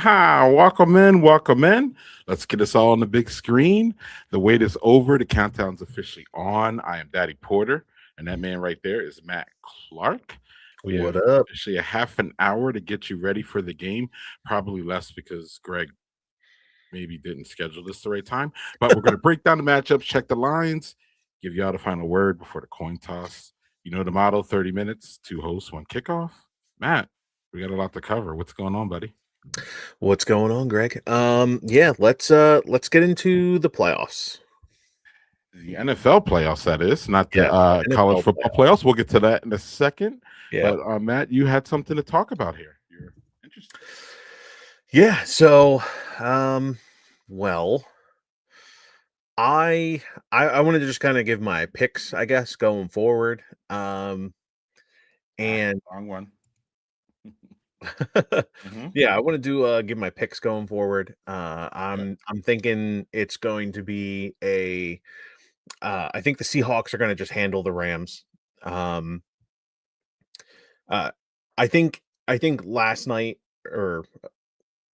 Welcome in, welcome in. Let's get us all on the big screen. The wait is over. The countdown's officially on. I am Daddy Porter, and that man right there is Matt Clarke. We What have up? officially a half an hour to get you ready for the game. Probably less because Greg maybe didn't schedule this the right time. But we're going to break down the matchups, check the lines, give y'all the final word before the coin toss. You know the motto: 30 minutes, two hosts, one kickoff. Matt, we got a lot to cover. What's going on, buddy? What's going on, Greg? Yeah, let's get into the playoffs. The NFL playoffs, that is, not the Yes, college NFL football playoffs. playoffs. We'll get to that in a second. Yeah. But Matt, you had something to talk about here. You're interested. Yeah, so well, I wanted to just kind of give my picks, I guess, going forward. And Wrong one. Mhm. yeah, I want to do give my picks going forward. I'm thinking it's going to be a I think the Seahawks are going to just handle the Rams. Um uh I think last night, or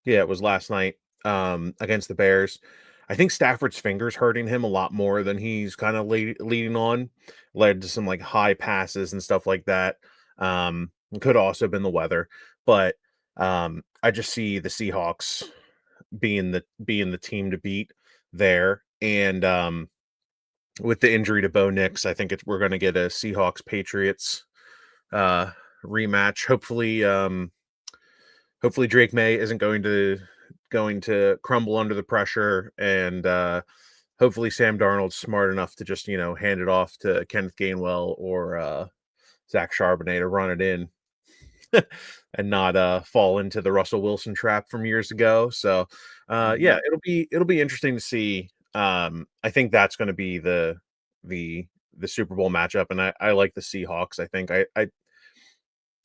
yeah, it was last night, against the Bears. I think Stafford's fingers hurting him a lot more than he's kind of leading on. Led to some like high passes and stuff like that. It could also have been the weather, but I just see the Seahawks being the team to beat there. And with the injury to Bo Nix, I think we're going to get a Seahawks Patriots uh, rematch. Hopefully Drake May isn't going to crumble under the pressure, and hopefully Sam Darnold's smart enough to just hand it off to Kenneth Gainwell or Zach Charbonnet to run it in and not fall into the Russell Wilson trap from years ago. So yeah, it'll be interesting to see. I think that's going to be the the Super Bowl matchup, and I like the Seahawks. I think I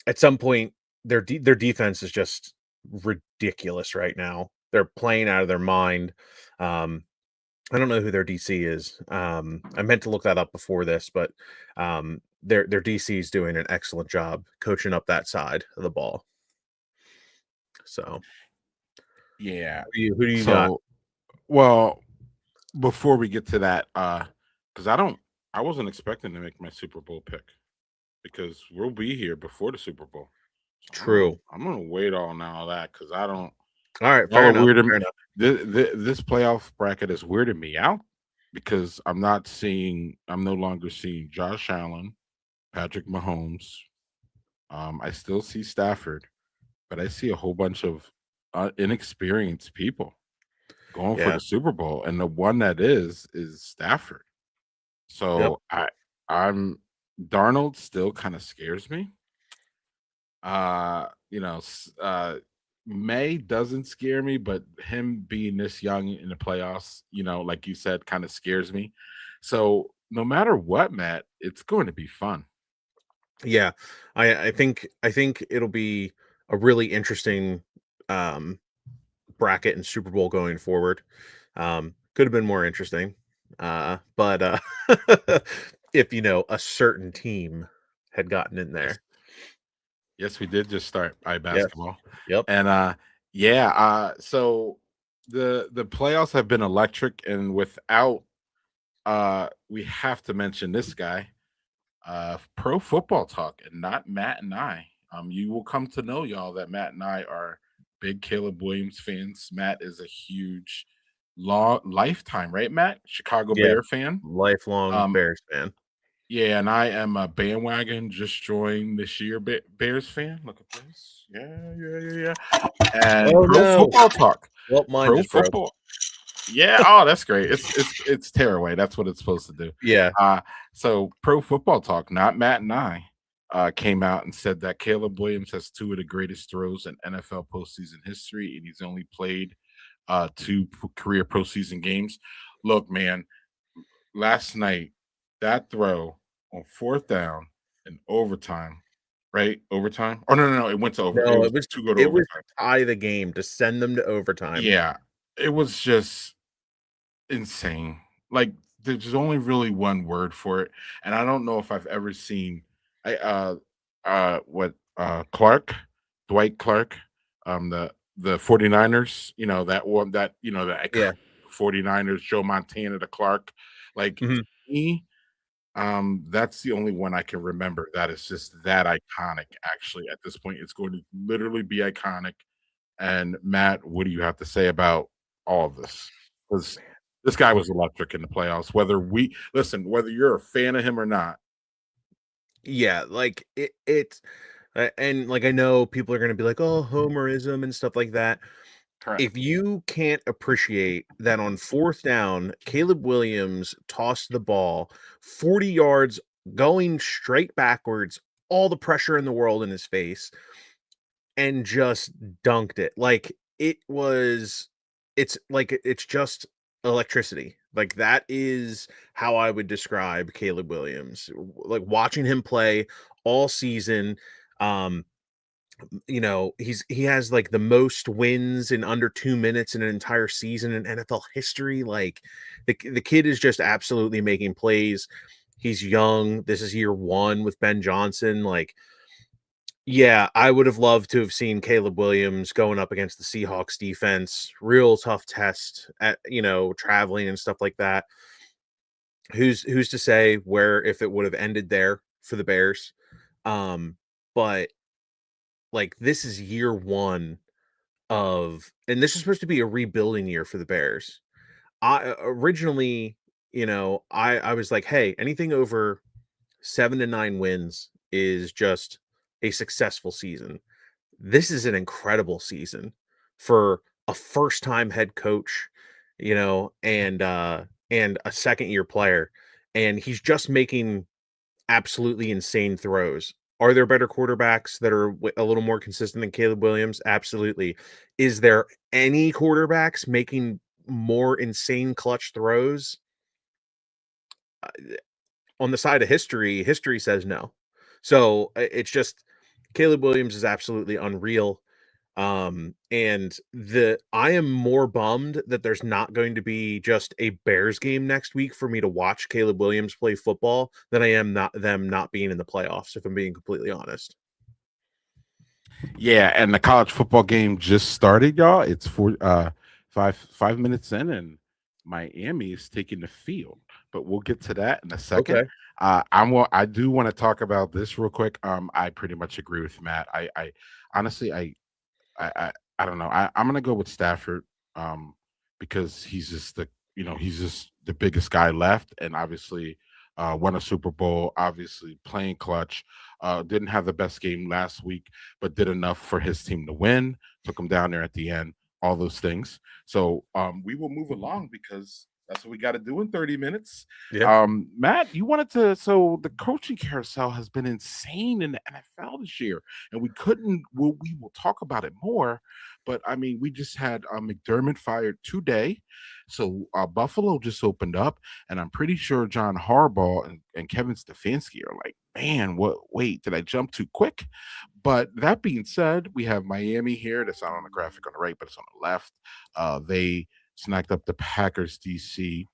at some point their defense is just ridiculous right now. They're playing out of their mind. Um, I don't know who their DC is. I meant to look that up before this, but their DC is doing an excellent job coaching up that side of the ball. So Yeah. who do you got? So, well, before we get to that, because I wasn't expecting to make my Super Bowl pick because we'll be here before the Super Bowl. So True. I'm gonna wait on all that because I don't. All right, Y'all fair are enough. weirding. Fair enough. This playoff bracket is weirding me out because I'm no longer seeing Josh Allen, Patrick Mahomes. I still see Stafford, but I see a whole bunch of inexperienced people going for Yeah. the Super Bowl, and the one that is Stafford. Yep. So I'm Darnold still kind of scares me. Uh, you know, May doesn't scare me, but him being this young in the playoffs, like you said, kind of scares me. So no matter what, Matt, it's going to be fun. Yeah. I think it'll be a really interesting um bracket and Super Bowl going forward. Could have been more interesting. But if a certain team had gotten in Yes. there. Yes, we did just start Yes. basketball. Yep. And yeah, so the playoffs have been electric, and without we have to mention this guy, pro football talk, and not Matt and I. You will come to know, y'all, that Matt and I are big Caleb Williams fans. Matt is a huge long lifetime, right, Matt? Chicago Yeah. Bear fan. Lifelong Um, Bears fan. yeah, and I am a bandwagon, just joined this year Bears fan. Look at this. Yeah. And Oh pro no. football talk. Well, mine Pro just broke. football. Yeah, oh, that's great. It's tearaway. That's what it's supposed to do. Yeah. Uh, so pro football talk, not Matt and I, came out and said that Caleb Williams has two of the greatest throws in NFL postseason history, and he's only played two career postseason games. Look, man, last night that throw on fourth down in overtime, right? Overtime? Oh no, it went to over. It No, was it was to go to it was overtime. to tie the game to send them to overtime. Yeah, it was just insane. Like there's only really one word for it, and I don't know if I've ever seen I what Clark, Dwight Clark, the the 49ers, that one that, that Yeah. 49ers, Joe Montana to Clark. Like Mhm. me, that's the only one I can remember that is just that iconic. Actually, at this point, it's going to literally be iconic. And Matt, what do you have to say about all of this? Because this guy was electric in the playoffs. Whether you're a fan of him or not. Yeah, like, it's and, like, I know people are gonna be like, "Oh, homerism," and stuff like that. Correct. If you can't appreciate that on 4th down, Caleb Williams tossed the ball 40 yards going straight backwards, all the pressure in the world in his face, and just dunked it. Like, it's just electricity. Like, that is how I would describe Caleb Williams. Like, watching him play all season, um, he has, like, the most wins in under 2 minutes in an entire season in NFL history. Like, the kid is just absolutely making plays. He's young. This is year 1 with Ben Johnson. Like, yeah, I would have loved to have seen Caleb Williams going up against the Seahawks defense. Real tough test at, traveling and stuff like that. Who's to say where if it would have ended there for the Bears? But like, this is year 1 and this is supposed to be a rebuilding year for the Bears. I originally, I was like, "Hey, anything over 7 to 9 wins is just a successful season." This is an incredible season for a first-time head coach, and a second-year player, and he's just making absolutely insane throws. Are there better quarterbacks that are a little more consistent than Caleb Williams? Absolutely. Is there any quarterbacks making more insane clutch throws? Uh, on the side of history says no. So it's just Caleb Williams is absolutely unreal. And I am more bummed that there's not going to be just a Bears game next week for me to watch Caleb Williams play football than I am not them not being in the playoffs, if I'm being completely honest. Yeah, and the college football game just started, y'all. It's 5 minutes in, and Miami is taking the field. But we'll get to that in a second. Okay. I do want to talk about this real quick. I pretty much agree with Matt. I honestly, I I, I don't know. I'm gonna go with Stafford, um, because he's just the biggest guy left, and obviously, won a Super Bowl. Obviously, playing clutch. Didn't have the best game last week, but did enough for his team to win. Took him down there at the end. All those things. So we will move along because that's what we got to do in 30 minutes. Yeah. Matt, you wanted to. So the coaching carousel has been insane in the NFL this year, and we couldn't. Well, we will talk about it more, but I mean, we just had McDermott fired today, so Buffalo just opened up, and I'm pretty sure John Harbaugh and Kevin Stefanski are like, man, what? Wait, did I jump too quick? But that being said, we have Miami here. That's not on the graphic on the right, but it's on the left. They snagged up the Packers DC.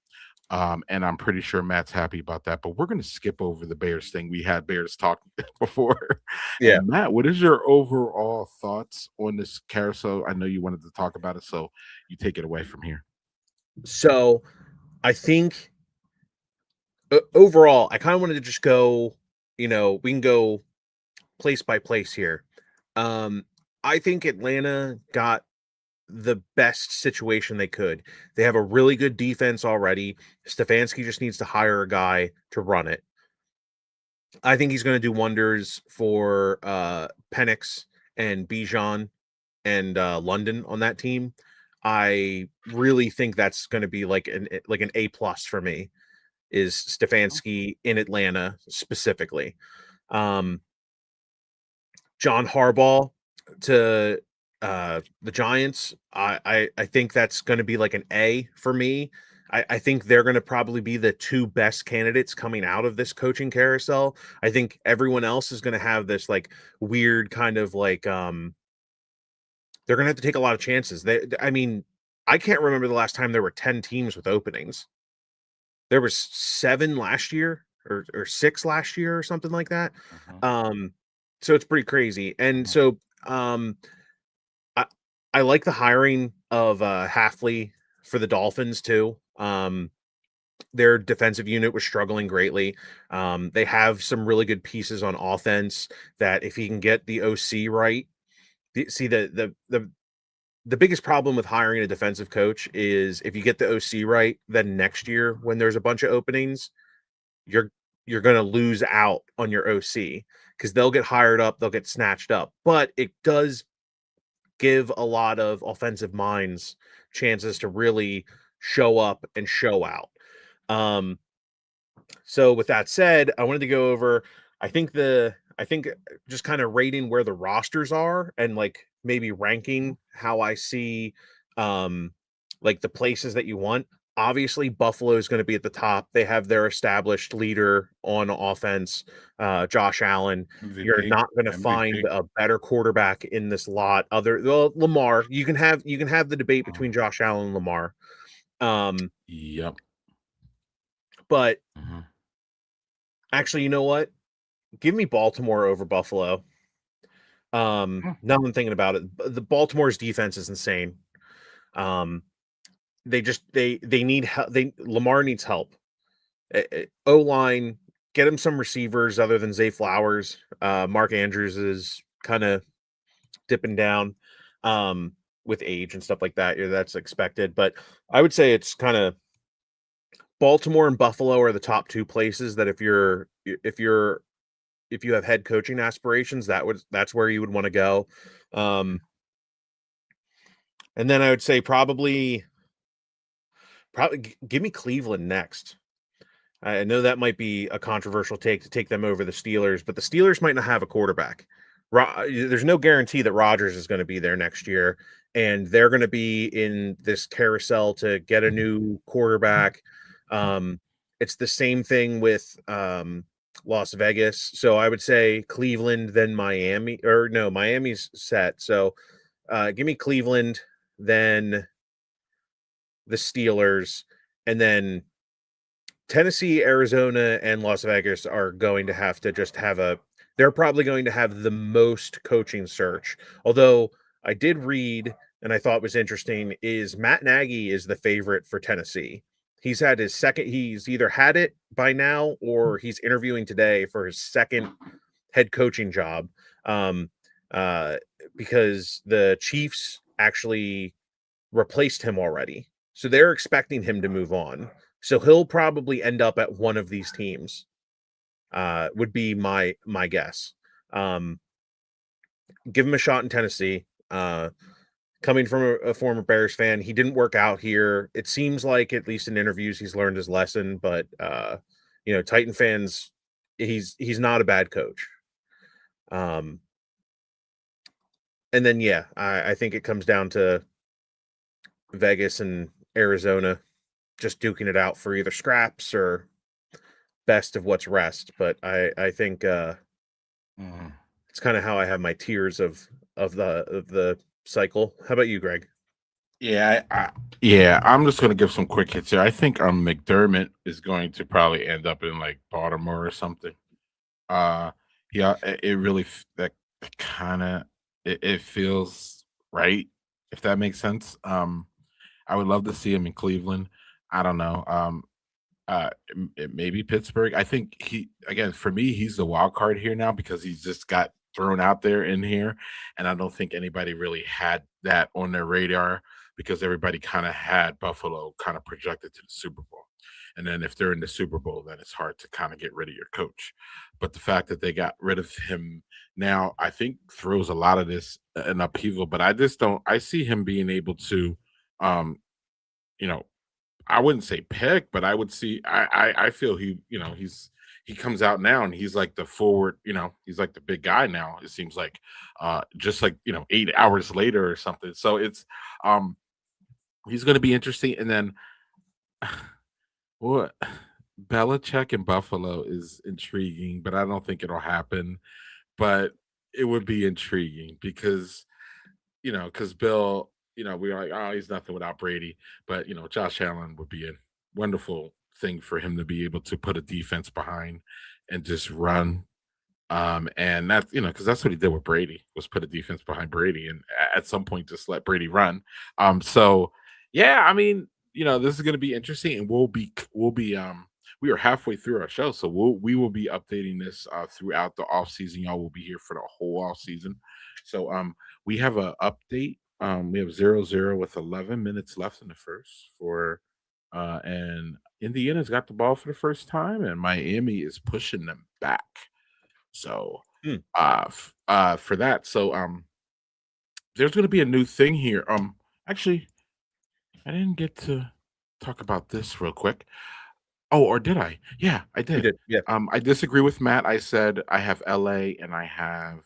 And I'm pretty sure Matt's happy about that. But we're going to skip over the Bears thing. We had Bears talk before. Yeah. And Matt, what is your overall thoughts on this carousel? I know you wanted to talk about it, so you take it away from here. So I think overall, I kind of wanted to just go, we can go place by place here. Um, I think Atlanta got the best situation they could. They have a really good defense already. Stefanski just needs to hire a guy to run it. I think he's going to do wonders for Penix and Bijan and London on that team. I really think that's going to be like an A plus for me is Stefanski in Atlanta specifically. Um, John Harbaugh to the Giants. I think that's going to be like an A for me. I think they're going to probably be the two best candidates coming out of this coaching carousel. I think everyone else is going to have this like weird kind of like they're going to have to take a lot of chances. I mean, I can't remember the last time there were 10 teams with openings. There was 7 last year or 6 last year or something like that. Mhm, Um, so it's pretty crazy. And mhm. so, um, I like the hiring of Halfley for the Dolphins too. Their defensive unit was struggling greatly. They have some really good pieces on offense that if he can get the OC right, see the biggest problem with hiring a defensive coach is if you get the OC right, then next year when there's a bunch of openings, you're you're going to lose out on your OC because they'll get hired up, they'll get snatched up. But it does give a lot of offensive minds chances to really show up and show out. Um, so with that said, I wanted to go over I think just kind of rating where the rosters are and like maybe ranking how I see like the places that you want. Obviously, Buffalo is going to be at the top. They have their established leader on offense, Josh Allen. You're MVP, not going to find MVP. a better quarterback in this lot. Lamar. You can have the debate between Josh Allen and Lamar. Yep. But Mhm. actually, you know what? Give me Baltimore over Buffalo. Hmm. Now I'm thinking about it. The Baltimore's defense is insane. Um, they need help. They Lamar needs help. O line, get him some receivers other than Zay Flowers. Mark Andrews is kind of dipping down with age and stuff like that. Yeah, that's expected. But I would say it's kind of Baltimore and Buffalo are the top two places that if you have head coaching aspirations, that's where you would want to go. Um, and then I would say probably give me Cleveland next. I know that might be a controversial take to take them over the Steelers, but the Steelers might not have a quarterback. There's no guarantee that Rodgers is going to be there next year, and they're going to be in this carousel to get a new quarterback. Um, it's the same thing with Las Vegas. So I would say Cleveland, then Miami, or no, Miami's set. So give me Cleveland, then the Steelers, and then Tennessee, Arizona, and Las Vegas are going to have to just have a they're probably going to have the most coaching search. Although I did read and I thought was interesting is Matt Nagy is the favorite for Tennessee. He's had his second he's either had it by now or he's interviewing today for his second head coaching job. Um uh because the Chiefs actually replaced him already. So they're expecting him to move on. So he'll probably end up at one of these teams. Would be my guess. Um, give him a shot in Tennessee. Coming from a former Bears fan, he didn't work out here. It seems like, at least in interviews, he's learned his lesson. But Titan fans, he's not a bad coach. Um, and then yeah, I think it comes down to Vegas and Arizona just duking it out for either scraps or best of what's rest. But I think Mhm. it's kind of how I have my tiers of the cycle. How about you, Greg? Yeah, I'm just gonna give some quick hits here. I think McDermott is going to probably end up in like Baltimore or something. Uh, yeah, it really that kind of it feels right, if that makes sense. I would love to see him in Cleveland. I don't know. Maybe Pittsburgh. I think he again for me, he's the wild card here now because he's just got thrown out there in here, and I don't think anybody really had that on their radar because everybody kind of had Buffalo kind of projected to the Super Bowl. And then if they're in the Super Bowl, then it's hard to kind of get rid of your coach. But the fact that they got rid of him now, I think throws a lot of this an upheaval. But I just don't. I see him being able to, um, you know, I wouldn't say pick, but I would see. I feel he comes out now and he's like the forward. He's like the big guy now. It seems like, just like 8 hours later or something. So um he's going to be interesting. And then what Belichick in Buffalo is intriguing, but I don't think it'll happen. But it would be intriguing because Bill, we were like, oh, he's nothing without Brady. But, Josh Allen would be a wonderful thing for him to be able to put a defense behind and just run. And that's, because that's what he did with Brady, was put a defense behind Brady and at some point just let Brady run. So yeah, I mean, this is going to be interesting, and we are halfway through our show, so we will be updating this throughout the off season. Y'all will be here for the whole off season. So we have a update. We have 0-0 with 11 minutes left in the first for and Indiana's got the ball for the first time, and Miami is pushing them back. So, Hmm. for that, so there's going to be a new thing here. Actually, I didn't get to talk about this real quick. Oh, or did I? Yeah, I You did. did, yeah. I disagree with Matt. I said I have LA and I have,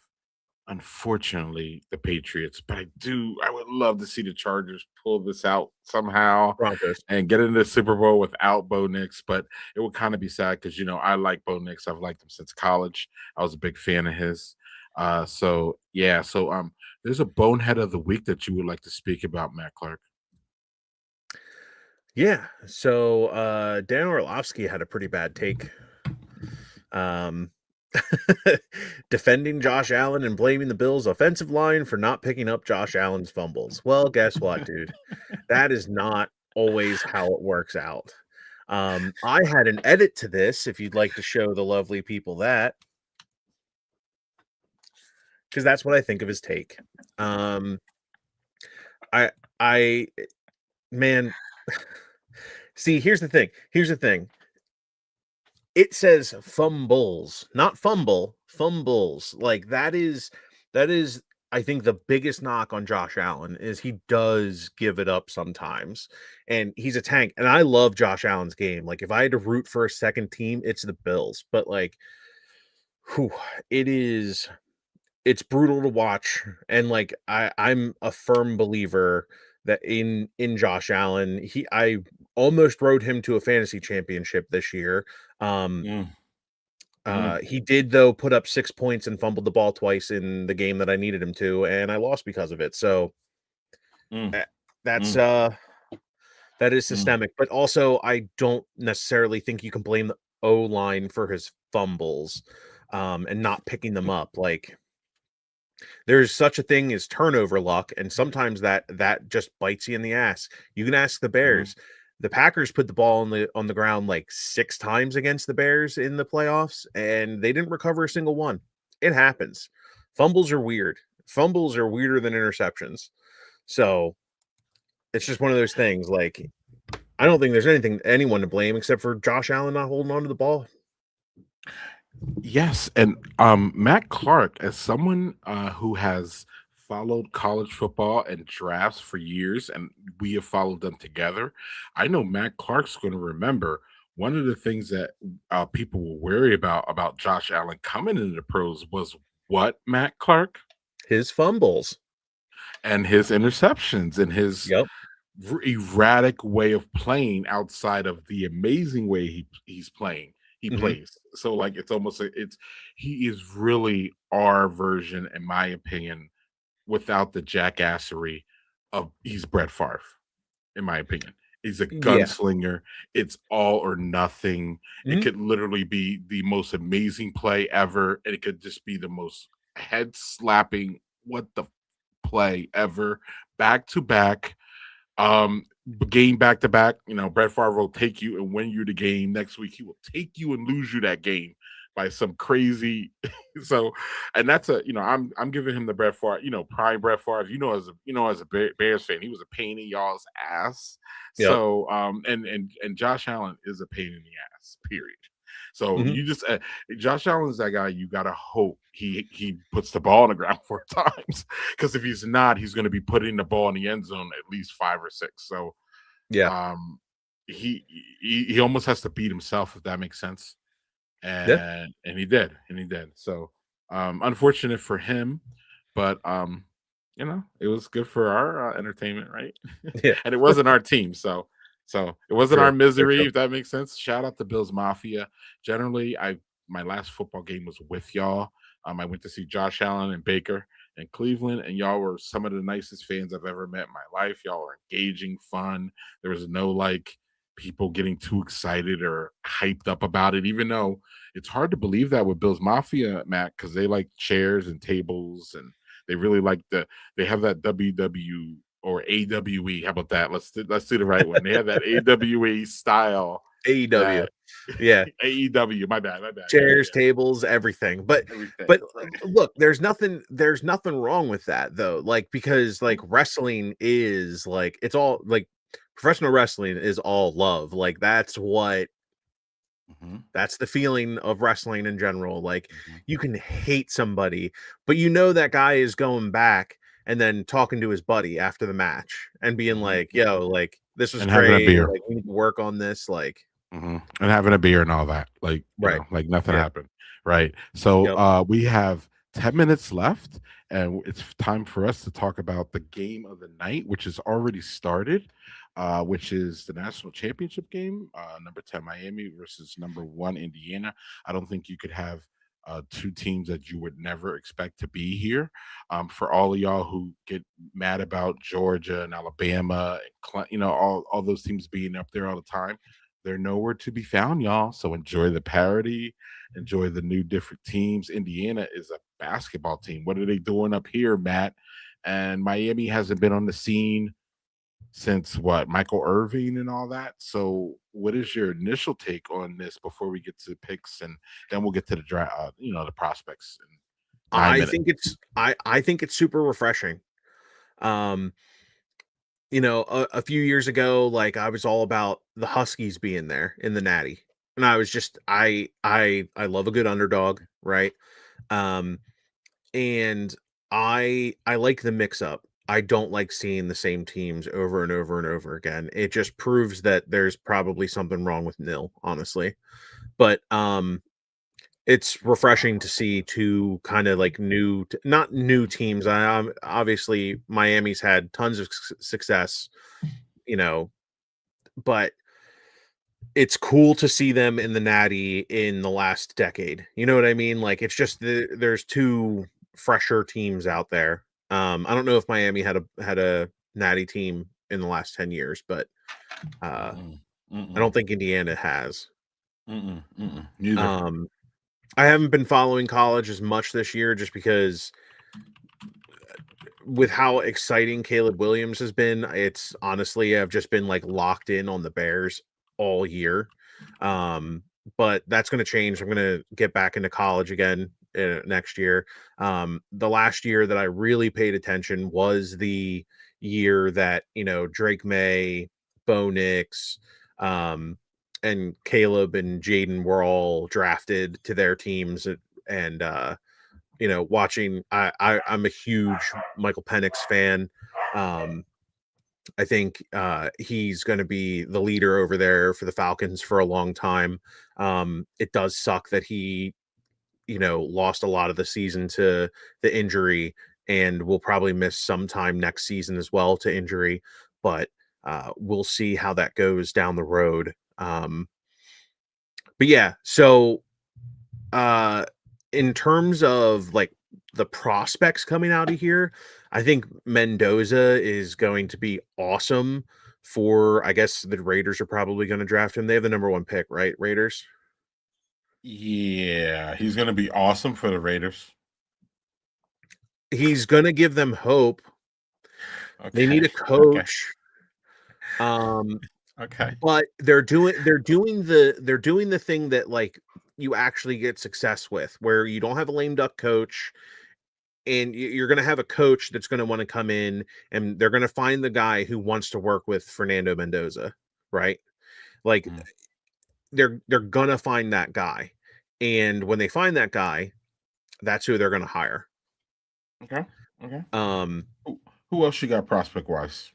unfortunately, the Patriots, but I would love to see the Chargers pull this out somehow Broncos. and get into the Super Bowl without Bo Nix. But it would kind of be sad because I like Bo Nix. I've liked him since college. I was a big fan of his. So yeah, so there's a bonehead of the week that you would like to speak about, Matt Clarke. Yeah. So Dan Orlovsky had a pretty bad take. Um defending Josh Allen and blaming the Bills offensive line for not picking up Josh Allen's fumbles. Well, guess what, dude? That is not always how it works out. I had an edit to this if you'd like to show the lovely people that, because that's what I think of his take. Um, I man, see, here's the thing. Here's the thing. It says fumbles, not fumble, fumbles. Like that is I think the biggest knock on Josh Allen is he does give it up sometimes. And he's a tank. And I love Josh Allen's game. Like if I had to root for a second team, it's the Bills. But like whew, it is it's brutal to watch. And like I'm a firm believer that in Josh Allen, I almost rode him to a fantasy championship this year. Um Mm, mm, he did though put up 6 points and fumbled the ball twice in the game that I needed him to, and I lost because of it. So mm, uh, that's mm, that is mm. systemic, but also I don't necessarily think you can blame the O line for his fumbles and not picking them up. Like there's such a thing as turnover luck, and sometimes that just bites you in the ass. You can ask the Mhm. Bears. The Packers put the ball on the ground like 6 times against the Bears in the playoffs, and they didn't recover a single one. It happens. Fumbles are weird. Fumbles are weirder than interceptions. So it's just one of those things. Like I don't think there's anyone to blame except for Josh Allen not holding on to the ball. Yes, and Matt Clark, as someone who has followed college football and drafts for years, and we have followed them together, I know Matt Clark's going to remember one of the things that people were worried about Josh Allen coming into the pros was what, Matt Clark? His fumbles. And his interceptions and his Yep. erratic way of playing outside of the amazing way he Hmm. plays. So like it's almost it's he is really our version, in my opinion, without the jackassery of he's Brett Favre, in my opinion. He's a Yeah. gunslinger. It's all or nothing. It Hmm. could literally be the most amazing play ever, and it could just be the most head slapping what the play ever, back to back, game back to back. Brett Favre will take you and win you the game. Next week, he will take you and lose you that game by some crazy. So, and that's I'm giving him the Brett Favre, prime Brett Favre. As a Bears fan, he was a pain in y'all's ass. Yep. So, and Josh Allen is a pain in the ass. Period. So Hmm. you just Josh Allen is that guy. You gotta hope he puts the ball on the ground 4 times, because if he's not, he's going to be putting the ball in the end zone at least 5 or 6. So Yeah. um, he almost has to beat himself, if that makes sense. Yeah. And he did. So unfortunate for him, but it was good for our entertainment, right? Yeah. And it wasn't our team, so it wasn't True. our Very misery, true. if that makes sense. Shout out to Bills Mafia. Generally, I my last football game was with y'all. I went to see Josh Allen and Baker in Cleveland, and y'all were some of the nicest fans I've ever met in my life. Y'all were engaging, fun. There was no like people getting too excited or hyped up about it, even though it's hard to believe that with Bill's Mafia, Matt, because they like chairs and tables and they really like they have that WW or AWE. How about that? Let's do the right one. They have that AWE style AEW. that Yeah. AEW. My bad. Yeah, Chairs, tables, everything. everything. But look, there's nothing wrong with that though. Like, because like wrestling is like, it's all like, professional wrestling is all love. Like, Mhm, that's the feeling of wrestling in general. Like, mhm, you can hate somebody, but you know that guy is going back and then talking to his buddy after the match and being mhm. like, yo, like, this was And having a great. beer. Like, we need to work on this. Like, And having a beer and all that, like, right. like nothing Yeah. happened, right? So, Yep. we have 10 minutes left, and it's time for us to talk about the game of the night, which has already started, which is the national championship game, number 10 Miami versus number 1 Indiana. I don't think you could have, 2 teams that you would never expect to be here. For all of y'all who get mad about Georgia and Alabama, and all those teams being up there all the time, they're nowhere to be found, y'all. So enjoy the parody, enjoy the new different teams. Indiana is a basketball team. What are they doing up here, Matt? And Miami hasn't been on the scene since what, Michael Irving and all that. So, what is your initial take on this before we get to picks, and then we'll get to the draft, the prospects in 9 minutes. I think it's super refreshing. Um, a few years ago, like, I was all about the Huskies being there in the Natty. And I was just I love a good underdog, right? Um, and I like the mix up. I don't like seeing the same teams over and over and over again. It just proves that there's probably something wrong with nil, honestly. But it's refreshing to see two kind of like not new teams. Obviously Miami's had tons of success, you know, but it's cool to see them in the Natty in the last decade. You know what I mean? Like, it's just there's two fresher teams out there. I don't know if Miami had a Natty team in the last 10 years, but Mm-mm, I mm-mm, don't think Indiana has. neither. Um, I haven't been following college as much this year just because with how exciting Caleb Williams has been, it's honestly, I've just been like locked in on the Bears all year. Um, but that's going to change. I'm going to get back into college again next year. The last year that I really paid attention was the year that, Drake May, Bo Nix, and Caleb and Jaden were all drafted to their teams. And watching, I'm a huge Michael Penix fan. Um, I think he's going to be the leader over there for the Falcons for a long time. It does suck that he, lost a lot of the season to the injury and will probably miss some time next season as well to injury. But we'll see how that goes down the road. But yeah, so uh in terms of like the prospects coming out of here, I think Mendoza is going to be awesome for, I guess the Raiders are probably going to draft him. They have the number 1 pick, right? Raiders. Yeah, he's gonna be awesome for the Raiders. He's going to give them hope. They need Okay, a okay, coach. Um okay. but they're doing the thing that like you actually get success with, where you don't have a lame duck coach, and you're going to have a coach that's going to want to come in, and they're going to find the guy who wants to work with Fernando Mendoza, right? Like, Mm, they're going to find that guy. And when they find that guy, that's who they're going to hire. okay, okay. Um Who else you got prospect wise?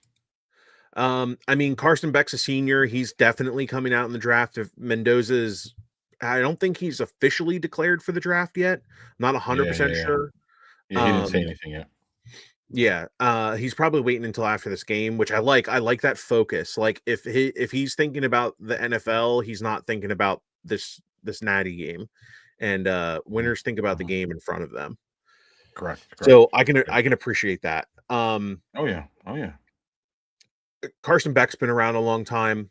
I mean, Carson Beck's a senior. He's definitely coming out in the draft. If Mendoza's, I don't think he's officially declared for the draft yet. Not Yeah, 100% yeah, yeah. sure. Yeah, he didn't say Um anything yet. Yeah, he's probably waiting until after this game, which I like. I like that focus. Like, if he's thinking about the NFL, he's not thinking about this natty game. And Mhm, winners think about the mhm. game in front of them. Correct, correct. So I can Okay. I can appreciate that. Oh yeah, oh yeah. Carson Beck's been around a long time.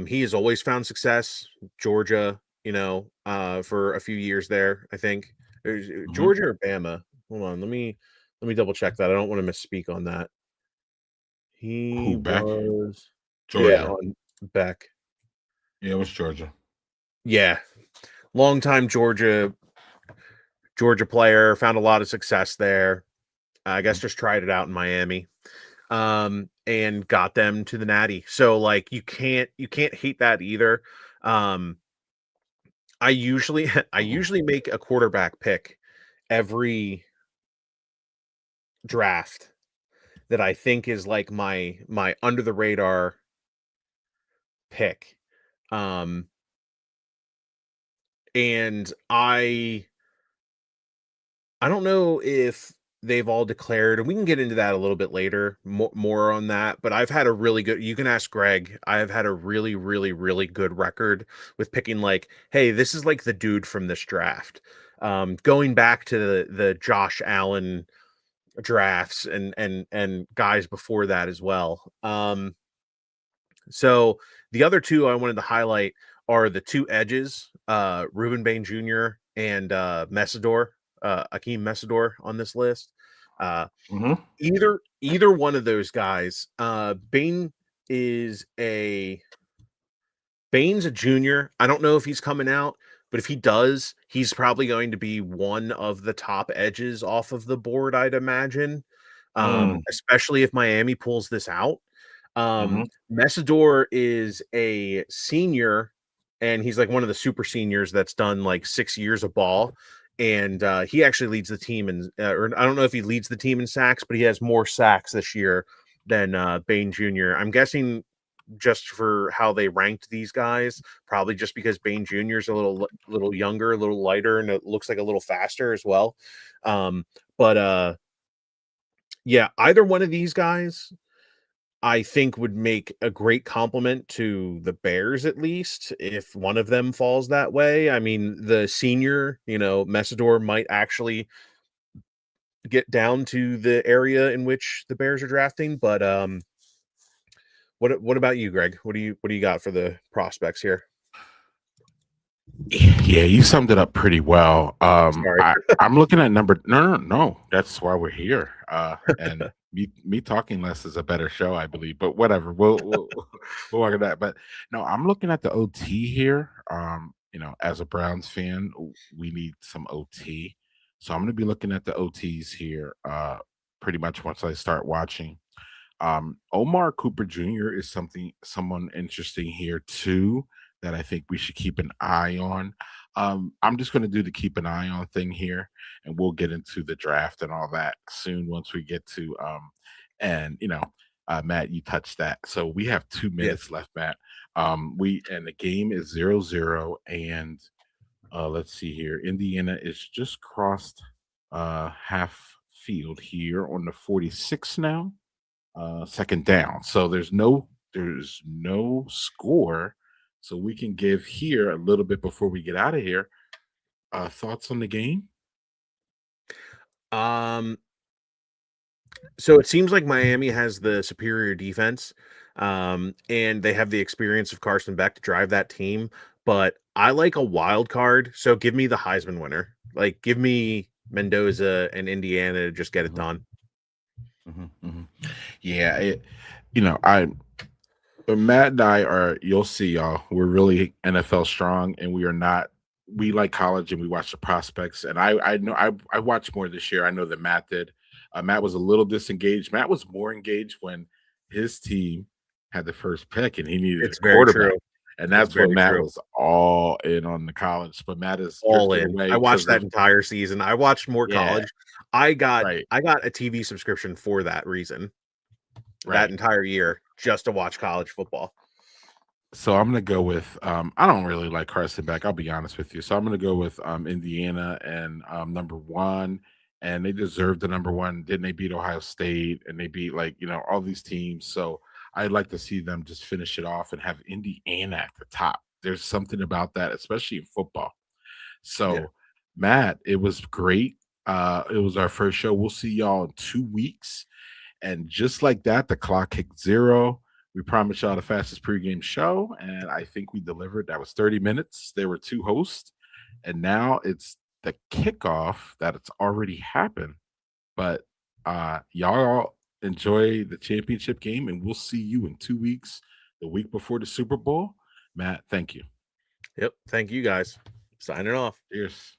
He has always found success. Georgia, for a few years there, I think. Mhm. Georgia or Bama? Hold on, let me double check that. I don't want to misspeak on that. He Who back? was, yeah, Georgia. on Beck. Yeah, it was Georgia. Yeah, longtime Georgia player. Found a lot of success there. I guess Mhm. just tried it out in Miami, and got them to the Natty. So like you can't hate that either. Um, I usually I Mhm. usually make a quarterback pick every draft that I think is like my under the radar pick. Um, and I don't know if they've all declared, and we can get into that a little bit later, more on that. But I've had a really good. You can ask Greg. I have had a really, really, really good record with picking. Like, hey, this is like the dude from this draft. Going back to the Josh Allen drafts and guys before that as well. So the other two I wanted to highlight are the two edges, Ruben Bain Jr. and Messidor, Akeem Messidor on this list. Uh, Mhm. either one of those guys. Bain is a Bain's a junior. I don't know if he's coming out, but if he does, he's probably going to be one of the top edges off of the board, I'd imagine. Mm. Especially if Miami pulls this out. Mhm. Messidor is a senior, and he's like one of the super seniors that's done like 6 years of ball. And he actually leads the team in, or I don't know if he leads the team in sacks, but he has more sacks this year than Bain Jr. I'm guessing just for how they ranked these guys, probably just because Bain Jr. is a little younger, a little lighter, and it looks like a little faster as well. But yeah, either one of these guys I think would make a great compliment to the Bears, at least if one of them falls that way. I mean, the senior, Messidor might actually get down to the area in which the Bears are drafting. But what about you, Greg? What do you got for the prospects here? Yeah, you summed it up pretty well. Sorry. I'm looking at number no. That's why we're here. And me talking less is a better show, I believe. But whatever, we'll work at that. But no, I'm looking at the OT here. As a Browns fan, we need some OT, so I'm going to be looking at the OTs here. Pretty much once I start watching. Omar Cooper Jr. is someone interesting here too that I think we should keep an eye on. I'm just going to do the keep an eye on thing here, and we'll get into the draft and all that soon once we get to and Matt, you touched that. So we have 2 Yeah. minutes left, Matt. We and the game is 0-0, and let's see here. Indiana is just crossed half field here on the 46 now, second down. So there's no score. So we can give here a little bit before we get out of here. Thoughts on the game? Um, so it seems like Miami has the superior defense, and they have the experience of Carson Beck to drive that team. But I like a wild card, so give me the Heisman winner. Like, give me Mendoza and Indiana to just get it Mhm, done. mhm, mhm. Yeah, I Matt and I are. You'll see, y'all. We're really NFL strong, and we are not. We like college, and we watch the prospects. And I know I watched more this year. I know that Matt did. Matt was a little disengaged. Matt was more engaged when his team had the first pick, and he needed a It's very quarterback. true. And It's that's when very Matt true. was all in on the college. But Matt has All drifted in. away I watched because that of entire season. I watched more yeah, college. I got right, I got a TV subscription for that reason. That right. entire year just to watch college football. So I'm gonna go with I don't really like Carson Beck, I'll be honest with you. So I'm gonna go with Indiana and number one, and they deserve the number one. Didn't they beat Ohio State and they beat all these teams? So I'd like to see them just finish it off and have Indiana at the top. There's something about that, especially in football. Yeah. So Matt, it was great. It was our first show. We'll see y'all in 2 weeks. And just like that, the clock hit 0. We promised y'all the fastest pregame show, and I think we delivered. That was 30 minutes. There were 2 hosts, and now it's the kickoff that it's already happened. But y'all enjoy the championship game, and we'll see you in 2 weeks, the week before the Super Bowl. Matt, thank you. Yep. Thank you guys. Signing off. Cheers.